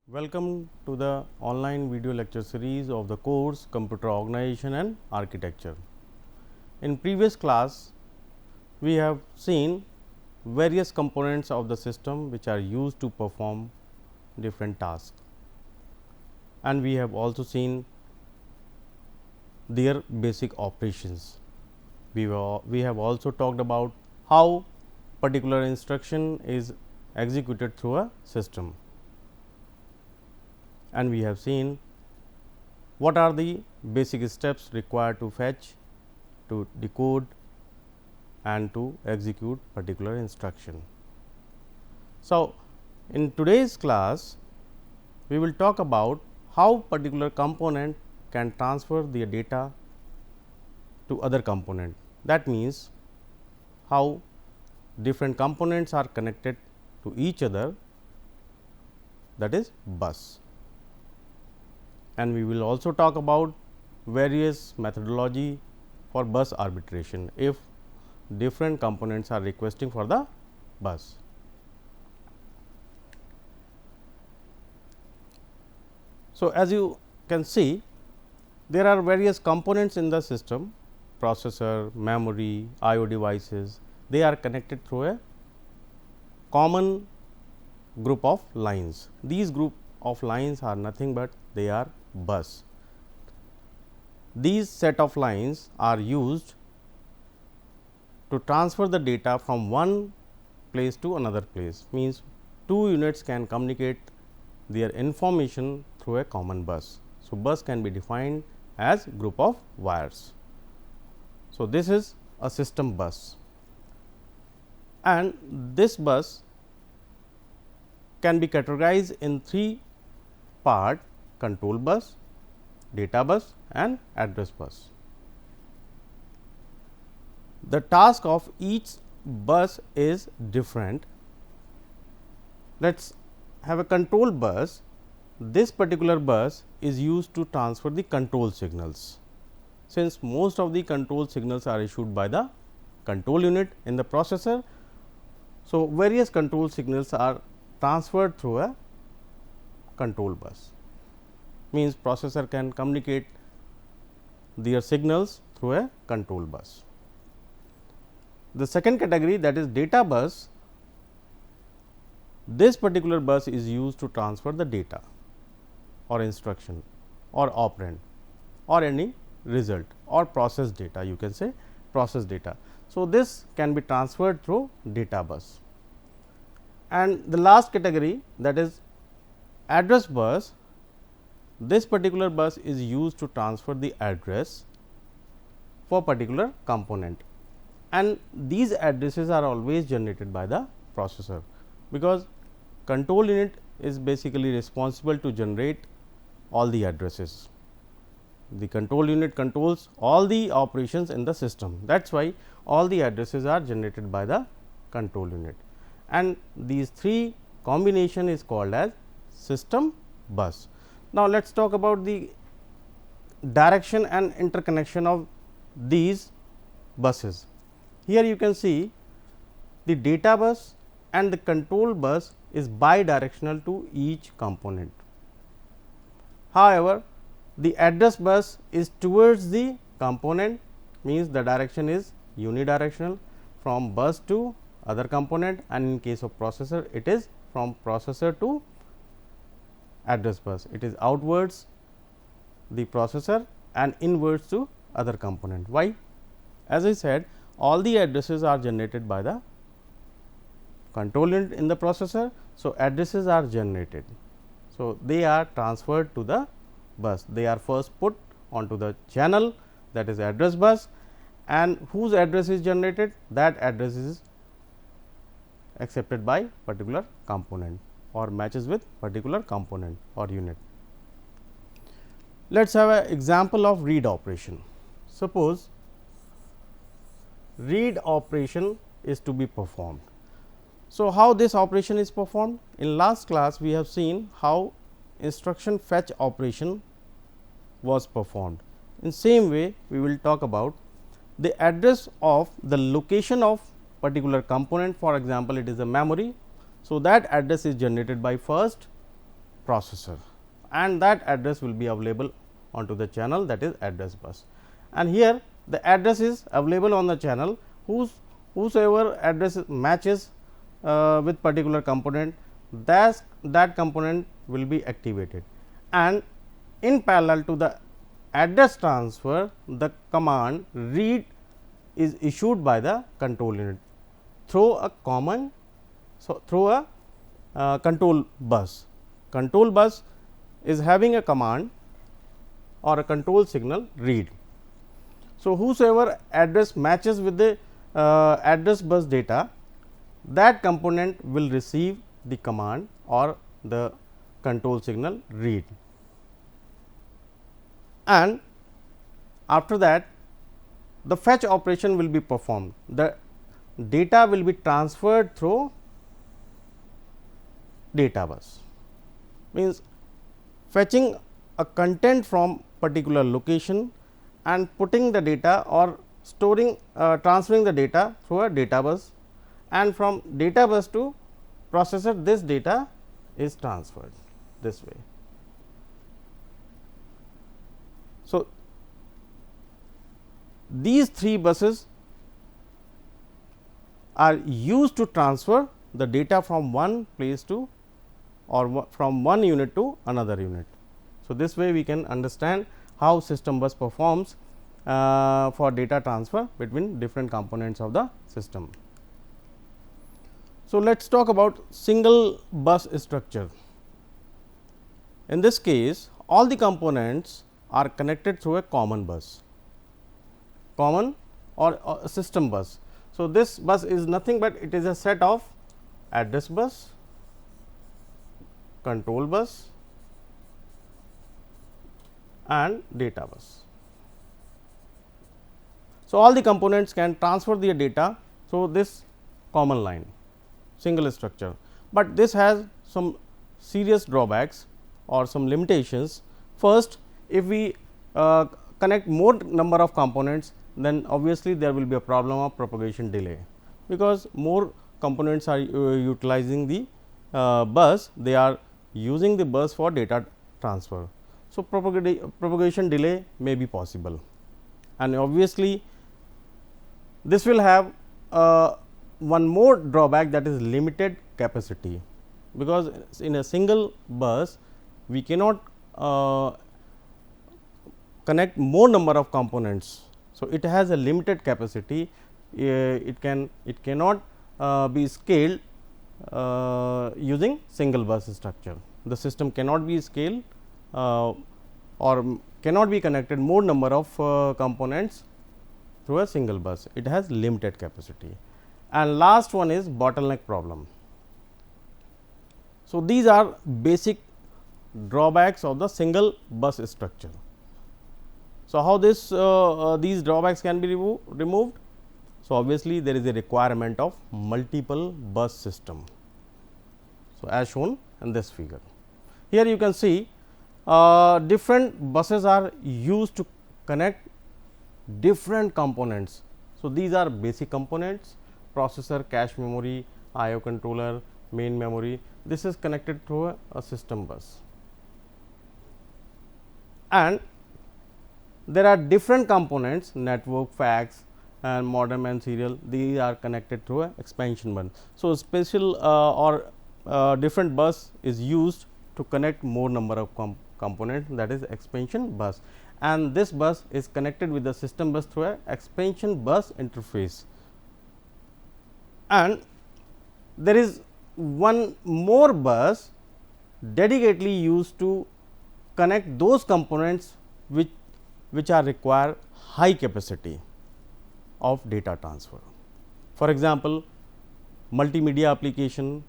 Welcome to the online video lecture series of the course Computer Organization and Architecture. In previous class, we have seen various components of the system which are used to perform different tasks, and we have also seen their basic operations. We have also talked about how particular instruction is executed through a system, and we have seen what are the basic steps required to fetch, to decode and to execute particular instruction. So, in today's class we will talk about how particular component can transfer the data to other component. That means, how different components are connected to each other, that is bus. And we will also talk about various methodology for bus arbitration if different components are requesting for the bus. So, as you can see, there are various components in the system: processor, memory, I/O devices. They are connected through a common group of lines. These group of lines are nothing but they are bus. These set of lines are used to transfer the data from one place to another place, means two units can communicate their information through a common bus. So, bus can be defined as group of wires. So, this is a system bus, and this bus can be categorized in three part: control bus, data bus and address bus. The task of each bus is different. Let us have a control bus. This particular bus is used to transfer the control signals. Since most of the control signals are issued by the control unit in the processor, so various control signals are transferred through a control bus. Means processor can communicate their signals through a control bus. The second category, that is data bus. This particular bus is used to transfer the data or instruction or operand or any result or process data, you can say process data. So, this can be transferred through data bus. And the last category, that is address bus. This particular bus is used to transfer the address for particular component, and these addresses are always generated by the processor, because control unit is basically responsible to generate all the addresses. The control unit controls all the operations in the system. That is why all the addresses are generated by the control unit, and these three combination is called as system bus. Now, let us talk about the direction and interconnection of these buses. Here you can see the data bus and the control bus is bidirectional to each component. However, the address bus is towards the component, means the direction is unidirectional from bus to other component, and in case of processor it is from processor to address bus. It is outwards the processor and inwards to other component. Why? As I said, all the addresses are generated by the control unit in the processor. So, addresses are generated. So, they are transferred to the bus. They are first put onto the channel, that is address bus, and whose address is generated, that address is accepted by particular component or matches with particular component or unit. Let us have an example of read operation. Suppose read operation is to be performed. So, how this operation is performed? In last class we have seen how instruction fetch operation was performed. In same way, we will talk about the address of the location of particular component. For example, it is a memory. So, that address is generated by first processor, and that address will be available onto the channel, that is address bus. And here the address is available on the channel whosoever address matches with particular component, that component will be activated. And in parallel to the address transfer, the command read is issued by the control unit through a common, so through a control bus. Control bus is having a command or a control signal read. So, whosoever address matches with the address bus data, that component will receive the command or the control signal read. And after that, the fetch operation will be performed. The data will be transferred through data bus, means fetching a content from particular location and putting the data or storing transferring the data through a data bus, and from data bus to processor this data is transferred this way. So, these three buses are used to transfer the data from one place to or from one unit to another unit. So, this way we can understand how system bus performs for data transfer between different components of the system. So, let us talk about single bus structure. In this case, all the components are connected through a common bus, common or a system bus. So, this bus is nothing but it is a set of address bus, control bus and data bus. So, all the components can transfer their data through this common line, single structure, but this has some serious drawbacks or some limitations. First, if we connect more number of components, then obviously there will be a problem of propagation delay, because more components are utilizing the bus, they are using the bus for data transfer. So, propagation delay may be possible, and obviously this will have one more drawback, that is limited capacity, because in a single bus we cannot connect more number of components. So, it has a limited capacity, it cannot be scaled using single bus structure. The system cannot be scaled or cannot be connected more number of components through a single bus, it has limited capacity. And last one is bottleneck problem. So, these are basic drawbacks of the single bus structure. So, how these drawbacks can be removed? So, obviously, there is a requirement of multiple bus system. So, as shown in this figure, here you can see different buses are used to connect different components. So, these are basic components: processor, cache memory, IO controller, main memory. This is connected through a system bus, and there are different components: network, fax and modem and serial, these are connected through a expansion bus. So, special or different bus is used to connect more number of components, that is expansion bus, and this bus is connected with the system bus through a expansion bus interface. And there is one more bus dedicatedly used to connect those components which are require high capacity of data transfer. For example, multimedia application,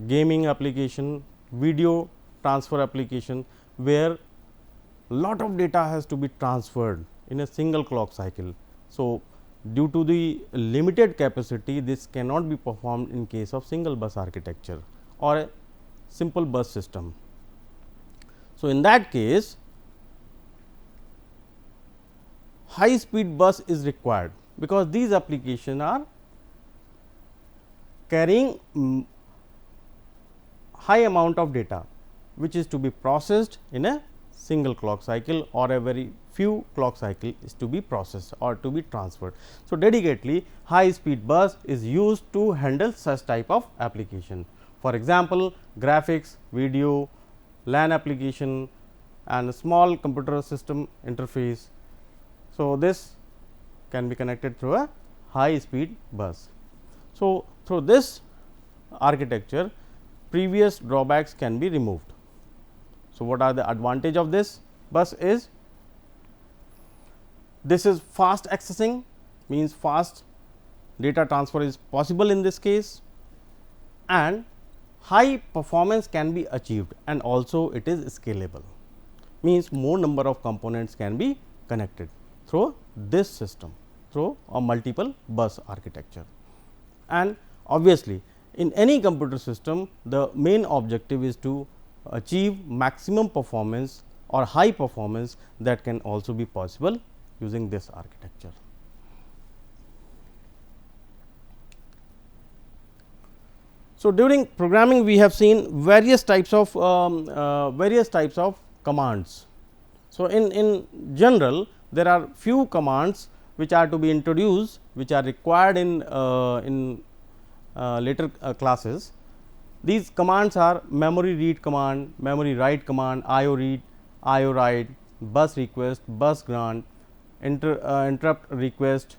gaming application, video transfer application, where lot of data has to be transferred in a single clock cycle. So, due to the limited capacity, this cannot be performed in case of single bus architecture or a simple bus system. So, in that case, high speed bus is required, because these applications are carrying high amount of data. which is to be processed in a single clock cycle or a very few clock cycle is to be processed or to be transferred. So, dedicatedly high speed bus is used to handle such type of application. For example, graphics, video, LAN application and small computer system interface. So, this can be connected through a high speed bus. So, through this architecture previous drawbacks can be removed. So, what are the advantage of this bus is this is fast accessing, means fast data transfer is possible in this case, and high performance can be achieved, and also it is scalable, means more number of components can be connected through this system through a multiple bus architecture. And obviously, in any computer system the main objective is to achieve maximum performance or high performance that can also be possible using this architecture. So, during programming we have seen various types of commands. So, in general there are few commands which are to be introduced, which are required in later classes. These commands are memory read command, memory write command, IO read, IO write, bus request, bus grant, interrupt request,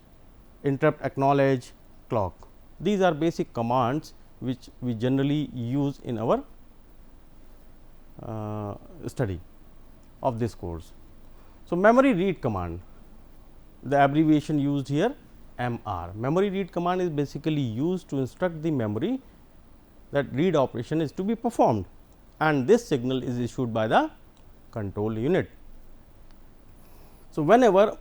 interrupt acknowledge, clock. These are basic commands which we generally use in our study of this course. So, memory read command, the abbreviation used here MR. Memory read command is basically used to instruct the memory that read operation is to be performed, and this signal is issued by the control unit. So, whenever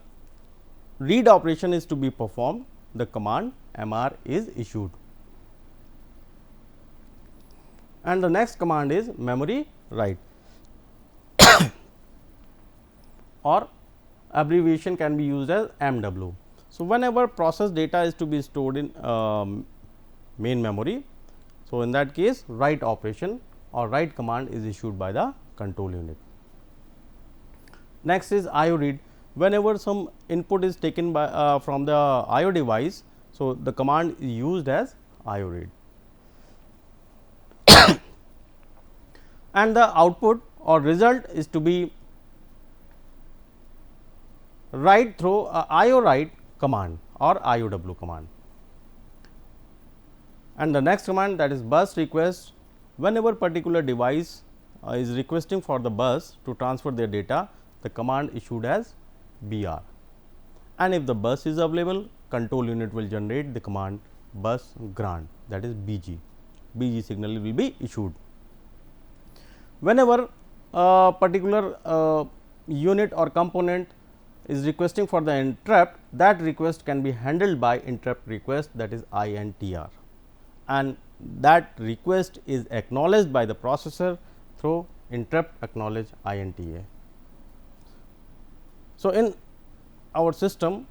read operation is to be performed, the command MR is issued. And the next command is memory write or abbreviation can be used as MW. So, whenever process data is to be stored in main memory, so in that case write operation or write command is issued by the control unit. Next is IO read. Whenever some input is taken by from the IO device, so the command is used as IO read. And the output or result is to be write through IO write command or IOW command. And the next command, that is bus request. Whenever particular device is requesting for the bus to transfer their data, the command issued as BR, and if the bus is available, control unit will generate the command bus grant, that is BG. BG signal will be issued. Whenever a particular unit or component is requesting for the interrupt, that request can be handled by interrupt request, that is INTR, and that request is acknowledged by the processor through interrupt acknowledge INTA. So, in our system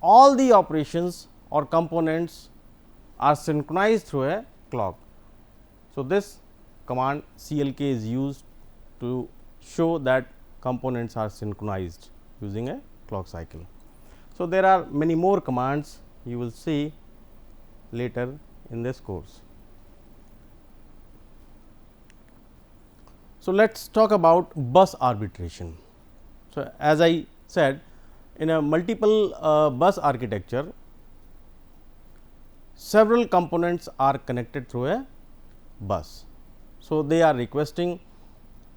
all the operations or components are synchronized through a clock. So, this command CLK is used to show that components are synchronized using a clock cycle. So, there are many more commands you will see later in this course. So, let us talk about bus arbitration. So, as I said, in a multiple bus architecture, several components are connected through a bus. So, they are requesting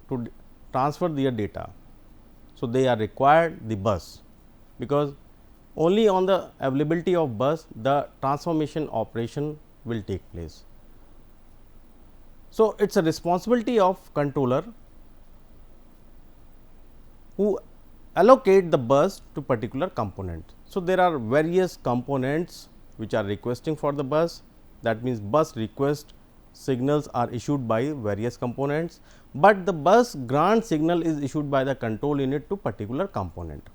to transfer their data. So, they are required the bus, because only on the availability of bus the transformation operation will take place. So, it is a responsibility of controller who allocate the bus to particular component. So, there are various components which are requesting for the bus, that means bus request signals are issued by various components, but the bus grant signal is issued by the control unit to particular component.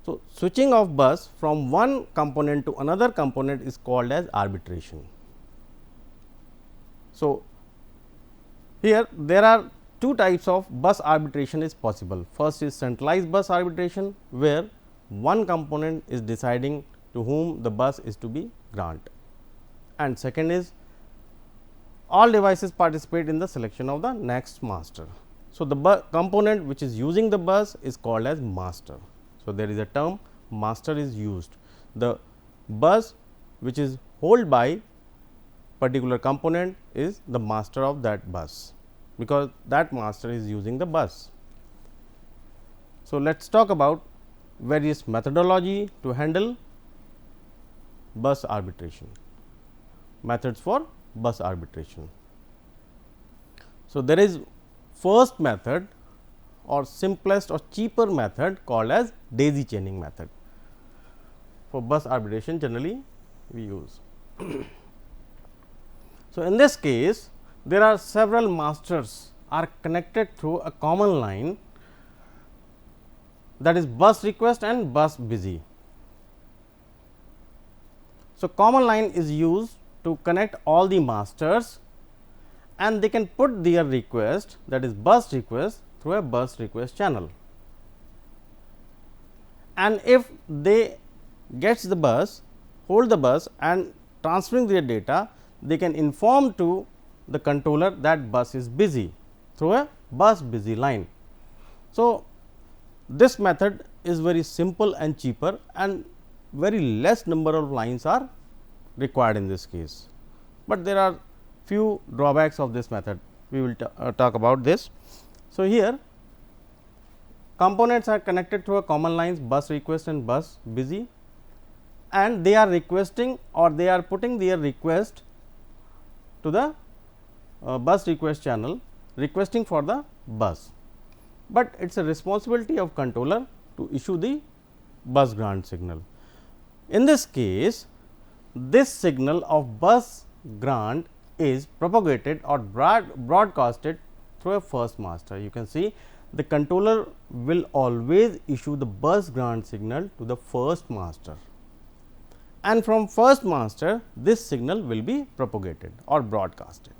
So, switching of bus from one component to another component is called as arbitration. So, Here there are two types of bus arbitration is possible. First is centralized bus arbitration, where one component is deciding to whom the bus is to be granted, and second is all devices participate in the selection of the next master. So, the component which is using the bus is called as master. So, there is a term master is used. The bus which is held by particular component is the master of that bus, because that master is using the bus. So, let us talk about various methodology to handle bus arbitration, methods for bus arbitration. So, there is first method or simplest or cheaper method called as daisy chaining method. For bus arbitration generally we use. So, in this case there are several masters are connected through a common line, that is bus request and bus busy. So, common line is used to connect all the masters, and they can put their request, that is bus request, through a bus request channel. And if they gets the bus, hold the bus and transferring their data, they can inform to the controller that bus is busy through a bus busy line. So, this method is very simple and cheaper, and very less number of lines are required in this case, but there are few drawbacks of this method. We will talk about this. So, here components are connected through a common lines bus request and bus busy, and they are requesting or they are putting their request to the bus request channel, requesting for the bus, but it is a responsibility of controller to issue the bus grant signal. In this case, this signal of bus grant is propagated or broadcasted through a first master. You can see the controller will always issue the bus grant signal to the first master, and from first master this signal will be propagated or broadcasted,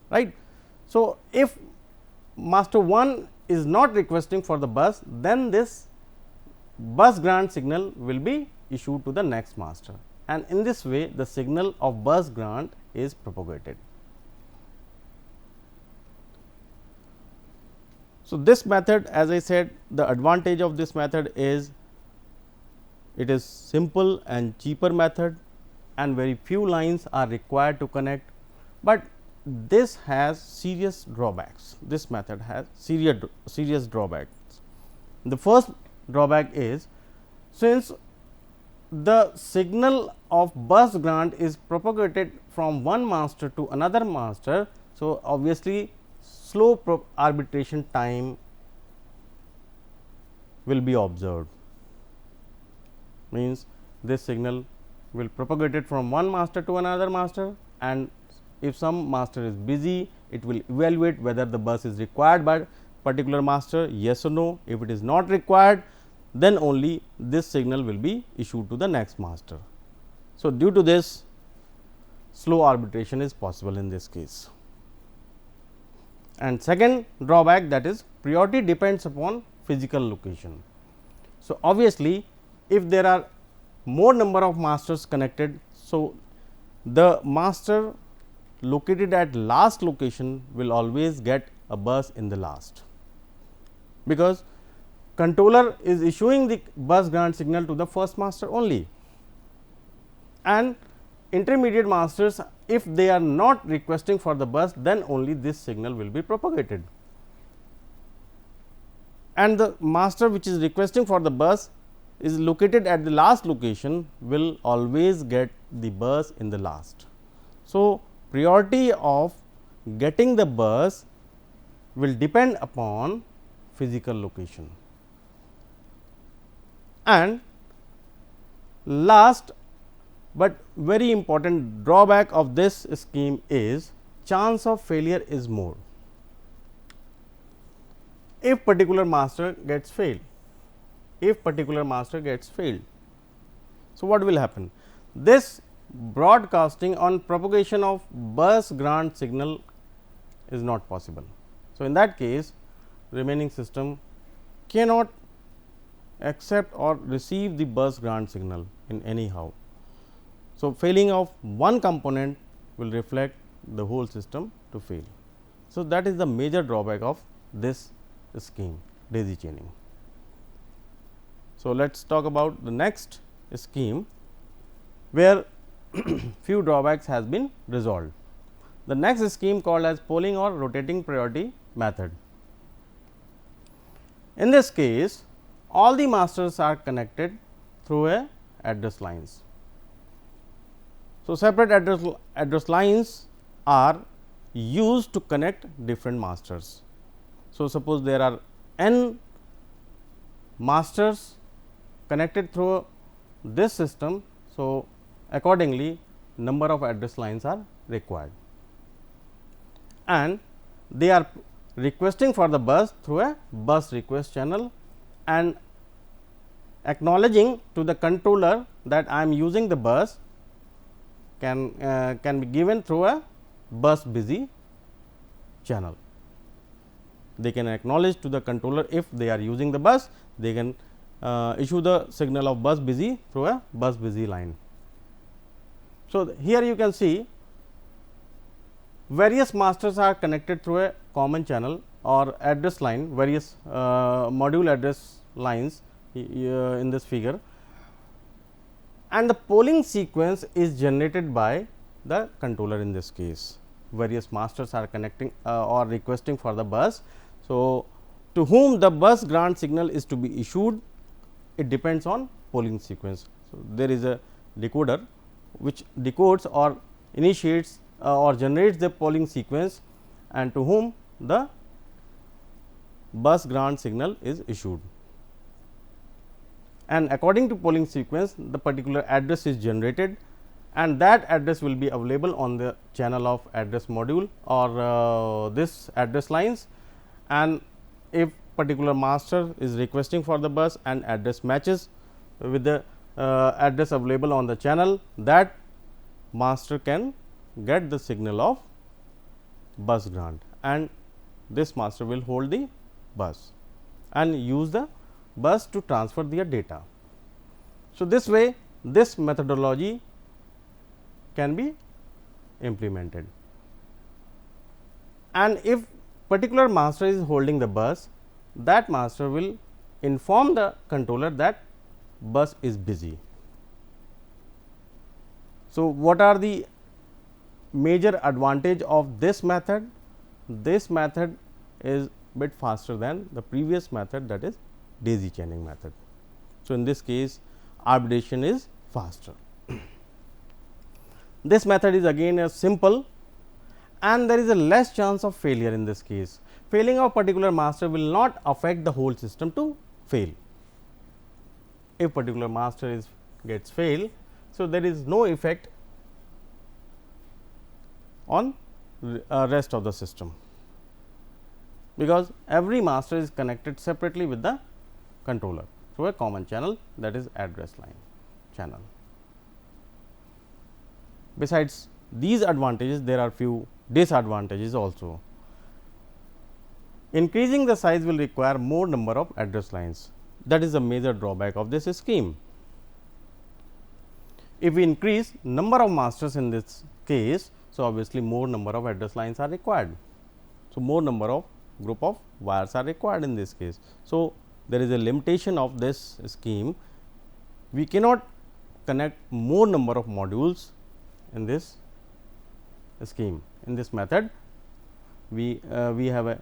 right. So, if master 1 is not requesting for the bus, then this bus grant signal will be issued to the next master, and in this way the signal of bus grant is propagated. So, this method, as I said, the advantage of this method is it is simple and cheaper method, and very few lines are required to connect, but this has serious drawbacks. This method has serious drawbacks. The first drawback is, since the signal of bus grant is propagated from one master to another master, so obviously slow arbitration time will be observed. Means this signal will propagate it from one master to another master, and if some master is busy, it will evaluate whether the bus is required by particular master, yes or no. If it is not required, then only this signal will be issued to the next master. So, due to this, slow arbitration is possible in this case. And second drawback, that is priority depends upon physical location. So, obviously, if there are more number of masters connected, so the master located at last location will always get a bus in the last, because controller is issuing the bus grant signal to the first master only, and intermediate masters, if they are not requesting for the bus, then only this signal will be propagated, and the master which is requesting for the bus is located at the last location will always get the bus in the last. So, priority of getting the bus will depend upon physical location. And last but very important drawback of this scheme is chance of failure is more. If particular master gets failed, so what will happen? This broadcasting on propagation of bus grant signal is not possible. So, in that case remaining system cannot accept or receive the bus grant signal in anyhow. So, failing of one component will reflect the whole system to fail. So, that is the major drawback of this scheme, daisy chaining. So, let us talk about the next scheme where few drawbacks has been resolved. The next scheme called as polling or rotating priority method. In this case, all the masters are connected through a address lines. So, separate address lines are used to connect different masters. So, suppose there are n masters connected through this system. So, accordingly number of address lines are required and they are requesting for the bus through a bus request channel and acknowledging to the controller that I am using the bus can be given through a bus busy channel. They can acknowledge to the controller if they are using the bus, they can issue the signal of bus busy through a bus busy line. So, here you can see various masters are connected through a common channel or address line, various module address lines in this figure, and the polling sequence is generated by the controller. In this case various masters are connecting or requesting for the bus. So, to whom the bus grant signal is to be issued, it depends on polling sequence. So, there is a decoder which decodes or initiates or generates the polling sequence and to whom the bus grant signal is issued. And according to polling sequence, the particular address is generated and that address will be available on the channel of address module or this address lines. And if particular master is requesting for the bus and address matches with the address available on the channel, that master can get the signal of bus grant and this master will hold the bus and use the bus to transfer their data. So, this way this methodology can be implemented, and if particular master is holding the bus, that master will inform the controller that bus is busy. So, what are the major advantage of this method? This method is bit faster than the previous method, that is daisy chaining method. So, in this case arbitration is faster. This method is again a simple and there is a less chance of failure. In this case failing of particular master will not affect the whole system to fail. If particular master is gets fail, so there is no effect on rest of the system, because every master is connected separately with the controller through a common channel, that is address line channel. Besides these advantages, there are few disadvantages also. Increasing the size will require more number of address lines, that is a major drawback of this scheme. If we increase number of masters in this case, so obviously more number of address lines are required. So, more number of group of wires are required in this case. So, there is a limitation of this scheme. We cannot connect more number of modules in this scheme. In this method, we have a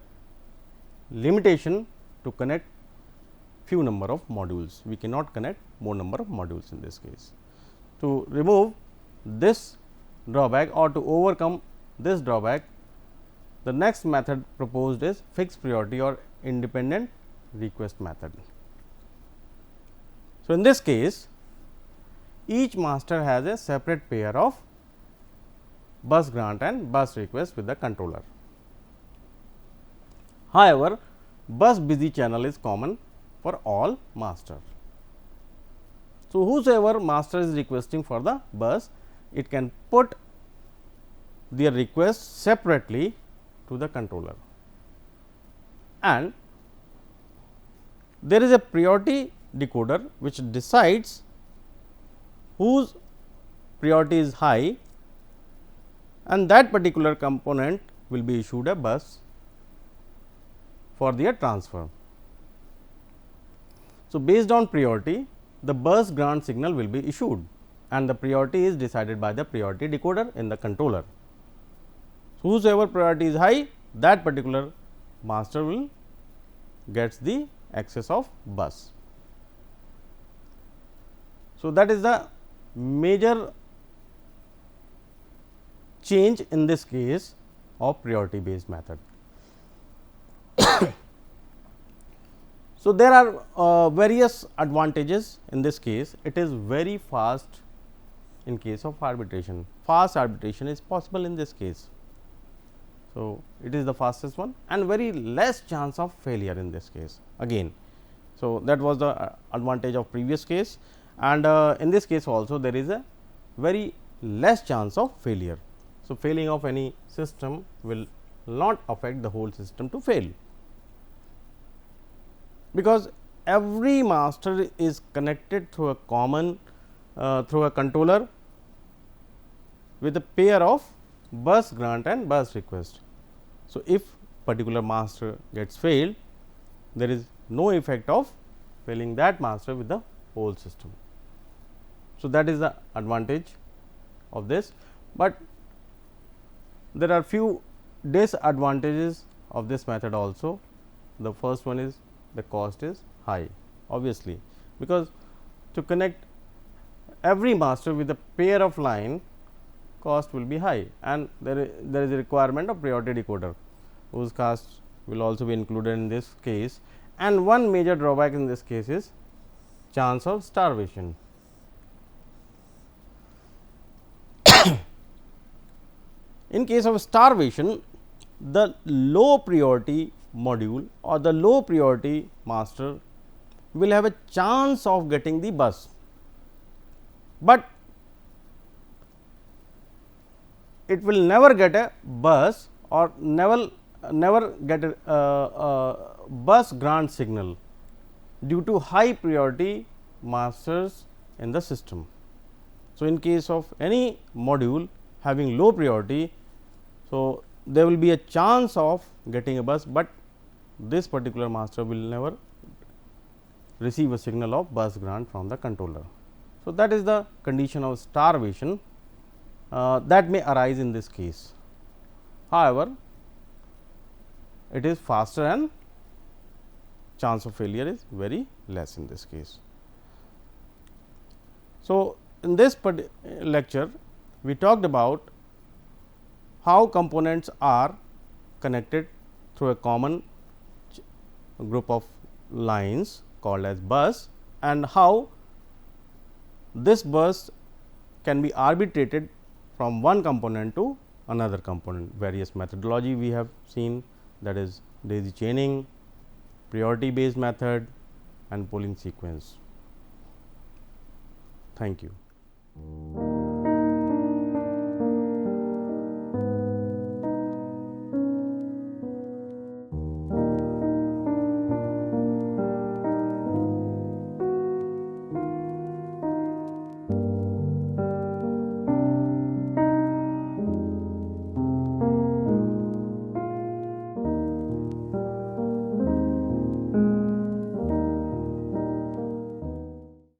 limitation to connect few number of modules. We cannot connect more number of modules in this case. To remove this drawback or to overcome this drawback, the next method proposed is fixed priority or independent request method. So, in this case each master has a separate pair of bus grant and bus request with the controller. However, bus busy channel is common for all master. So, whosoever master is requesting for the bus, it can put their request separately to the controller, and there is a priority decoder which decides whose priority is high, and that particular component will be issued a bus for their transfer. So, based on priority, the bus grant signal will be issued, and the priority is decided by the priority decoder in the controller. So, whosoever priority is high, that particular master will gets the access of bus. So, that is the major change in this case of priority based method. So, there are various advantages in this case. It is very fast in case of arbitration. Fast arbitration is possible in this case. So, it is the fastest one and very less chance of failure in this case again. So, that was the advantage of previous case, and in this case also there is a very less chance of failure. So, failing of any system will not affect the whole system to fail, because every master is connected through a common through a controller with a pair of bus grant and bus request. So, if particular master gets failed, there is no effect of failing that master with the whole system. So, that is the advantage of this, but there are few disadvantages of this method also. The first one is the cost is high, obviously, because to connect every master with a pair of line, cost will be high, and there is a requirement of priority decoder whose cost will also be included in this case. And one major drawback in this case is chance of starvation. In case of starvation, the low priority module or the low priority master will have a chance of getting the bus, but it will never get a bus or never get a bus grant signal due to high priority masters in the system. So, in case of any module having low priority, so there will be a chance of getting a bus, but this particular master will never receive a signal of bus grant from the controller. So, that is the condition of starvation that may arise in this case. However, it is faster and chance of failure is very less in this case. So, in this lecture we talked about how components are connected through a common group of lines called as bus, and how this bus can be arbitrated from one component to another component. Various methodology we have seen, that is daisy chaining, priority based method and polling sequence. Thank you.